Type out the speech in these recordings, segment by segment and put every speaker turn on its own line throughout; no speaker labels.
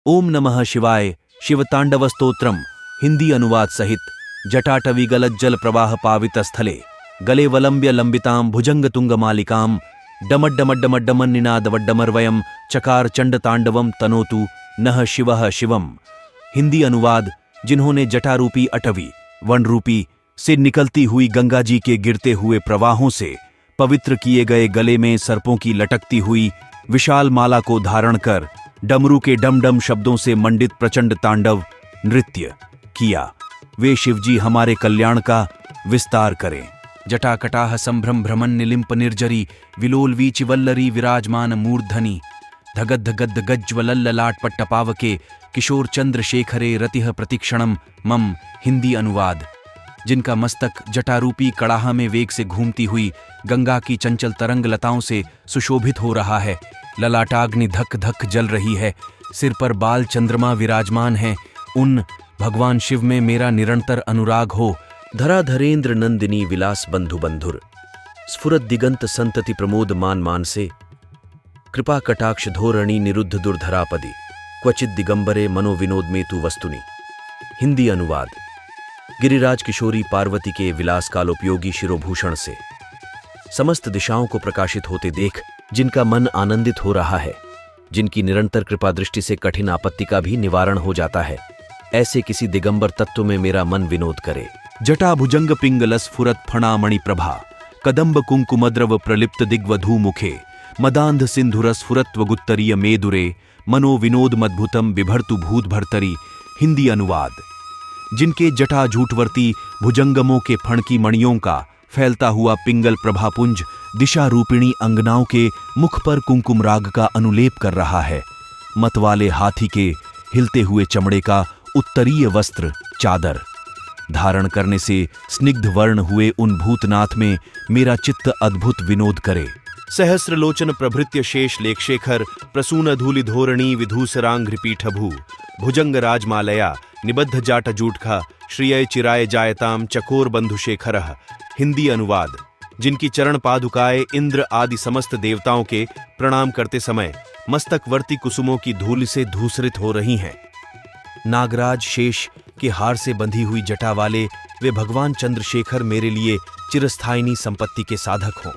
ओम नमः शिवाय शिवतांडव स्तोत्रम हिंदी अनुवाद सहित जटाटवी गलज्जल प्रवाह पावित स्थले गले वलंब्य लंबिताम भुजंग तुंग मालिकाम डमड्डमड्डमड्डमन निनादवड्डमर्वयम चकार चंड तांडवम तनोतु नः शिवः शिवम। हिंदी अनुवाद। जिन्होंने जटारूपी अटवी वन रूपी से निकलती हुई गंगा जी के गिरते हुए प्रवाहों से पवित्र किए गए गले में सर्पों की लटकती हुई विशाल माला को धारण कर डमरू के डमडम शब्दों से मंडित प्रचंड तांडव नृत्य किया, वे शिवजी हमारे कल्याण का विस्तार करें। जटाकटाह संभ्रम भ्रमण निलिंप निर्जरी विलोल वीचिवल्लरी विराजमान मूर्धनि धगद् गद्द गज्ज्वलल्ललाट पट्टपावके किशोर चंद्रशेखरे रतिह प्रतीक्षणम मम। हिंदी अनुवाद। जिनका मस्तक जटारूपी कड़ाहा में वेग से घूमती हुई गंगा की चंचल तरंग लताओं से सुशोभित हो रहा है, ललाटाग्नि धक धक जल रही है, सिर पर बाल चंद्रमा विराजमान हैं, उन भगवान शिव में मेरा निरंतर अनुराग हो। धराधरेंद्र नंदिनी विलास बंधु बंधुर स्फुरत दिगंत संतति प्रमोद मान मान से कृपा कटाक्ष धोरणी निरुद्ध दुर्धरापदि क्वचित दिगंबरे मनोविनोद मेतु वस्तुनि। हिंदी अनुवाद। गिरिराज किशोरी पार्वती के विलास कालोपयोगी शिरोभूषण से समस्त दिशाओं को प्रकाशित होते देख जिनका मन आनंदित हो रहा है, जिनकी निरंतर कृपा दृष्टि से कठिन आपत्ति का भी निवारण हो जाता है, ऐसे किसी दिगंबर तत्व में मेरा मन विनोद करे। जटा भुजंग पिंगल स्फुरत फणामणि प्रभा कदम्ब कुंकुमद्रव प्रलिप्त दिग्वधू मुखे मदांध सिंधुर स्फुरत्व गुत्तरीय मेदुरे मनो विनोद मद्भुतम बिभर्तु भूत भर्तरी। हिंदी अनुवाद। जिनके जटा झूठवर्ती भुजंगमों के फण की मणियों का फैलता हुआ पिंगल प्रभापुंज दिशा रूपिणी अंगनाओं के मुख पर कुंकुम राग का अनुलेप कर रहा है। मतवाले हाथी के हिलते हुए चमड़े का उत्तरीय वस्त्र चादर धारण करने से स्निग्ध वर्ण हुए उन भूतनाथ में मेरा चित्त अद्भुत विनोद करे। सहस्रलोचन प्रभृत्य शेष लेखशेखर प्रसून धूलि धोरणी विधूसरांघ्रिपीठभू भुजंग राजमालया निबद्ध जाट जूटखा श्रिय चिराय जायताम चकोर बंधुशेखरः। हिंदी अनुवाद। जिनकी चरण पादुकाएं इंद्र आदि समस्त देवताओं के प्रणाम करते समय मस्तकवर्ती कुसुमों की धूल से धूसरित हो रही हैं। नागराज शेष के हार से बंधी हुई जटा वाले वे भगवान चंद्रशेखर मेरे लिए चिरस्थायिनी संपत्ति के साधक हों।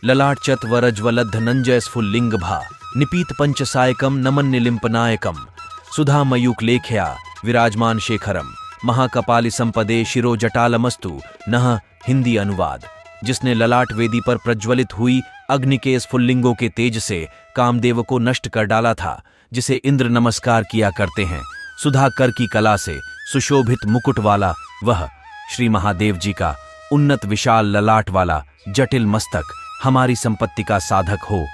ललाट चत वरज्वलद्ध नंजय स्फुल्लिंग भा निपीत पंचसायकम नमन निलिंपनायकम सुधा मयूक लेख्या विराजमान शेखरम महाकपालि संपदे शिरो जटालमस्तु नः। हिंदी अनुवाद। जिसने ललाट वेदी पर प्रज्वलित हुई अग्नि के स्फुल्लिंगों के तेज से कामदेव को नष्ट कर डाला था, जिसे इंद्र नमस्कार किया करते हैं, सुधाकर की कला से सुशोभित मुकुट वाला वह श्री महादेव जी का उन्नत विशाल ललाट वाला जटिल मस्तक हमारी संपत्ति का साधक हो।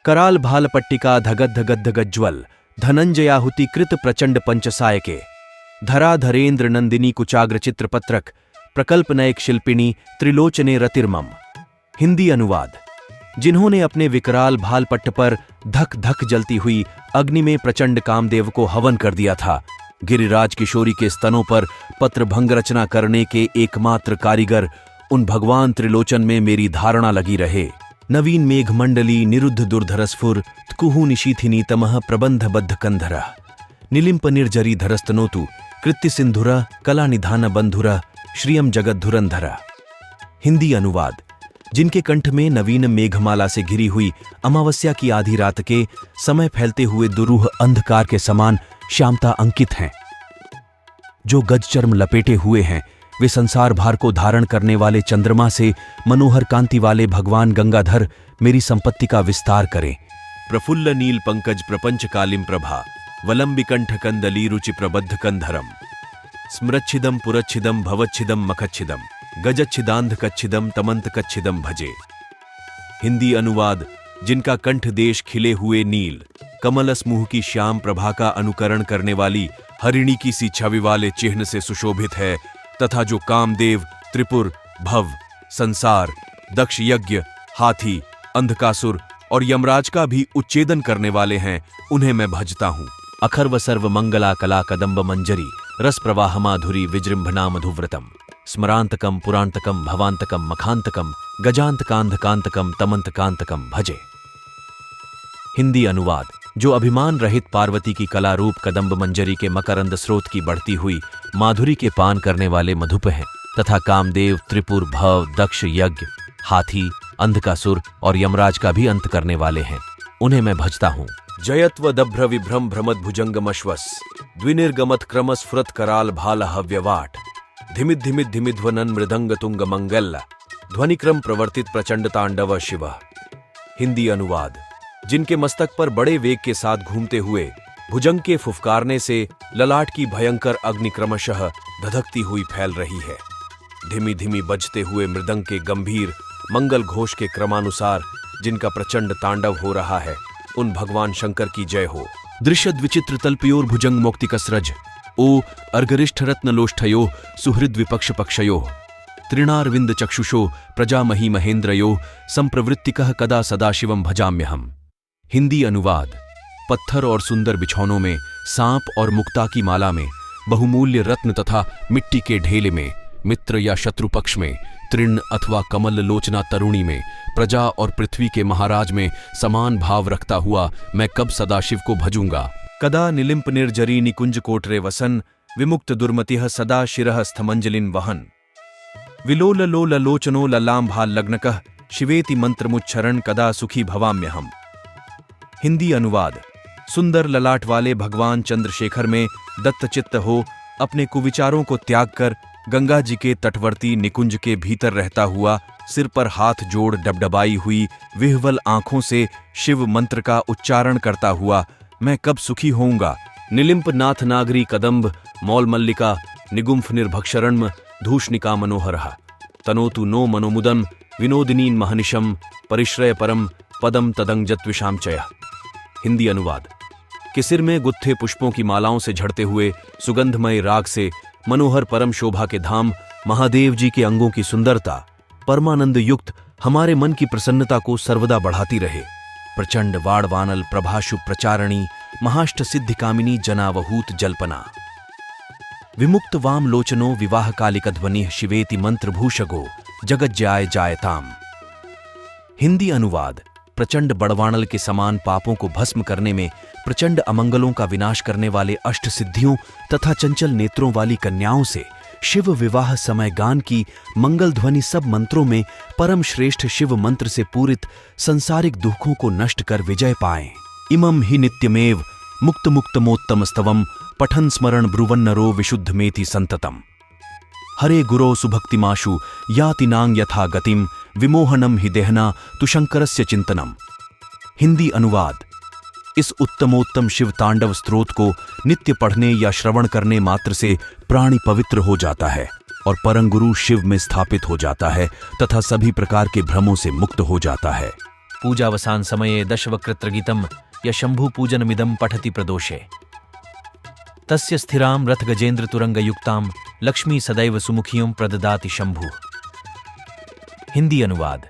कराल भाल पट्टिका धगद् धगद् गज्ज्वल धनंजयाहुति कृत प्रचंड पंचसायके धराधरेंद्र नंदिनी कुचाग्र चित्रपत्रक प्रकल्पनयक शिल्पिनी त्रिलोचने रतिर्मम। हिंदी अनुवाद। जिन्होंने अपने विकराल भाल पट्ट पर धक धक जलती हुई अग्नि में प्रचंड कामदेव को हवन कर दिया था, गिरिराज किशोरी के स्तनों पर पत्रभंग रचना करने के एकमात्र कारीगर उन भगवान त्रिलोचन में मेरी धारणा लगी रहे। नवीन मेघमंडली निरुद्ध दुर्धरस्फुर कुहु निशीथिनी तमः प्रबंधबद्ध कंधर निलिंप निर्जरी धरस्तनोतु कृत्य सिंधुर कला निधान बंधुर श्रियम जगद्धुरंधर। हिंदी अनुवाद। जिनके कंठ में नवीन मेघमाला से घिरी हुई अमावस्या की आधी रात के समय फैलते हुए दुरूह अंधकार के समान श्यामता अंकित हैं, जो गजचर्म लपेटे हुए हैं, वे संसार भार को धारण करने वाले चंद्रमा से मनोहर कांति वाले भगवान गंगाधर मेरी संपत्ति का विस्तार करें। प्रफुल्ल नील पंकज प्रपंच कालिम प्रभा वलंबि कंठ कंदली रुचि प्रबद्ध कंधरम स्मृच्छिदम पुरच्छिदम भवच्छिदम मखच्छिदम गजच्छिदांध कच्छिदम तमंत कच्छिदम भजे। हिंदी अनुवाद। जिनका कंठ देश खिले हुए नील कमल समूह की श्याम प्रभा का अनुकरण करने वाली हरिणी की सी छवि वाले चिन्ह से सुशोभित है, तथा जो कामदेव त्रिपुर भव संसार दक्ष यज्ञ हाथी अंधकासुर और यमराज का भी उच्चेदन करने वाले हैं, उन्हें मैं भजता हूँ। अखर्व सर्व मंगला कला कदम्ब मंजरी रस प्रवाह माधुरी विजृंभणा मधुव्रतम स्मरांतकम पुरांतकम भवांतकम मखांतकम गजांतकांधकांतकम तमंतकांतकम भजे। हिंदी अनुवाद। जो अभिमान रहित पार्वती की कला रूप कदम्ब मंजरी के मकरंद स्रोत की बढ़ती हुई माधुरी के पान करने वाले मधुप हैं, तथा कामदेव, त्रिपुर, भव, दक्ष, यज्ञ, हाथी, अंधकासुर और यमराज का भी अंत करने वाले हैं, उन्हें मैं भजता हूँ। जयत्व दभ्र विभ्रम भ्रमद भुजंगमश्वस द्विनिर्गमत क्रम स्फुरत कराल भाल हव्यवाट धिमिद धिमिद धिमिध्वनन मृदंग तुंग मंगल ध्वनिक्रम प्रवर्तित प्रचंड तांडव शिव। हिंदी अनुवाद। जिनके मस्तक पर बड़े वेग के साथ घूमते हुए भुजंग के फुफकारने से ललाट की भयंकर अग्नि क्रमशः धधकती हुई फैल रही है। धीमी धीमी बजते हुए मृदंग के गंभीर मंगल घोष के क्रमानुसार जिनका प्रचंड तांडव हो रहा है, उन भगवान शंकर की जय हो। दृश्यद विचित्र तल्पयोर भुजंग मोक्तिकसरज ओ अर्गरिष्ठ रत्नलोष्ठयो सुहृद विपक्ष पक्षयो तृणारविंद चक्षुषो प्रजामही महेंद्रयो संप्रवृत्तिकः कदा सदाशिवम भजाम्यहम्। हिंदी अनुवाद। पत्थर और सुंदर बिछौनों में, सांप और मुक्ता की माला में, बहुमूल्य रत्न तथा मिट्टी के ढेले में, मित्र या शत्रु पक्ष में, तृण अथवा कमल लोचना तरुणी में, प्रजा और पृथ्वी के महाराज में समान भाव रखता हुआ मैं कब सदाशिव को भजूंगा। कदा निलिंप निर्जरी निकुंज कोटरे वसन विमुक्त दुर्मतिः सदा शिरः स्थमंजलिन वहन विलोल लोल लोचनो ललाम्भा लग्नकः शिवेति मंत्रमुच्चरण कदा सुखी भवाम्यहम्। हिंदी अनुवाद। सुंदर ललाट वाले भगवान चंद्रशेखर में दत्तचित्त हो अपने कुविचारों को त्याग कर गंगा जी के तटवर्ती निकुंज के भीतर रहता हुआ, सिर पर हाथ जोड़ डबडबाई हुई विह्वल आंखों से शिव मंत्र का उच्चारण करता हुआ मैं कब सुखी होऊंगा। निलिंप नाथ नागरी कदम्ब मौल मल्लिका निगुंफ निर्भक्षरण्म धूषनिका मनोहरः तनोतु नो मनोमुदम विनोदिनीन महनिशम परिश्रय परम पदम तदंगजत्विषाम चयः। हिंदी अनुवाद। कि सिर में गुत्थे पुष्पों की मालाओं से झड़ते हुए सुगंधमय राग से मनोहर परम शोभा के धाम महादेव जी के अंगों की सुंदरता परमानंद युक्त हमारे मन की प्रसन्नता को सर्वदा बढ़ाती रहे। प्रचंड वाड़वानल प्रभाशु प्रचारणी महाष्ट सिद्धि कामिनी जनावहूत जल्पना विमुक्त वाम लोचनो विवाह कालिक ध्वनि शिवेति मंत्र भूषगो जगज्जाय जायताम। हिंदी अनुवाद। प्रचंड बड़वाणल के समान पापों को भस्म करने में, प्रचंड अमंगलों का विनाश करने वाले अष्ट सिद्धियों तथा चंचल नेत्रों वाली कन्याओं से शिव विवाह समय गान की मंगल ध्वनि सब मंत्रों में परम श्रेष्ठ शिव मंत्र से पूरित संसारिक दुखों को नष्ट कर विजय पाएं। इमं ही नित्यमेव मुक्त मुक्तमोत्तम स्तवम पठन स्मरण ब्रुवन्नरो विशुद्धमेति संततम हरे गुरो सुभक्तिमाशु याति नांग यथा गतिम विमोहनम हि देहना तु शंकरस्य चिंतनम। हिंदी अनुवाद। इस उत्तमोत्तम शिव तांडव स्तोत्र को नित्य पढ़ने या श्रवण करने मात्र से प्राणी पवित्र हो जाता है और परम गुरु शिव में स्थापित हो जाता है तथा सभी प्रकार के भ्रमों से मुक्त हो जाता है। पूजावसान समये दशवक्त्रगीतम या शंभु पूजनमिदं पठति प्रदोषे तस्य स्थिरां रथ गजेंद्र तुरंग युक्तां लक्ष्मी सदैव सुमुखियों प्रददाति शंभु। हिंदी अनुवाद।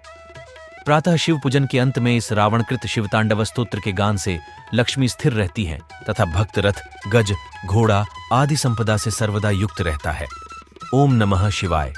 प्रातः शिव पूजन के अंत में इस रावणकृत शिवतांडव स्तोत्र के गान से लक्ष्मी स्थिर रहती हैं तथा भक्त रथ, गज, घोड़ा आदि संपदा से सर्वदा युक्त रहता है। ओम नमः शिवाय।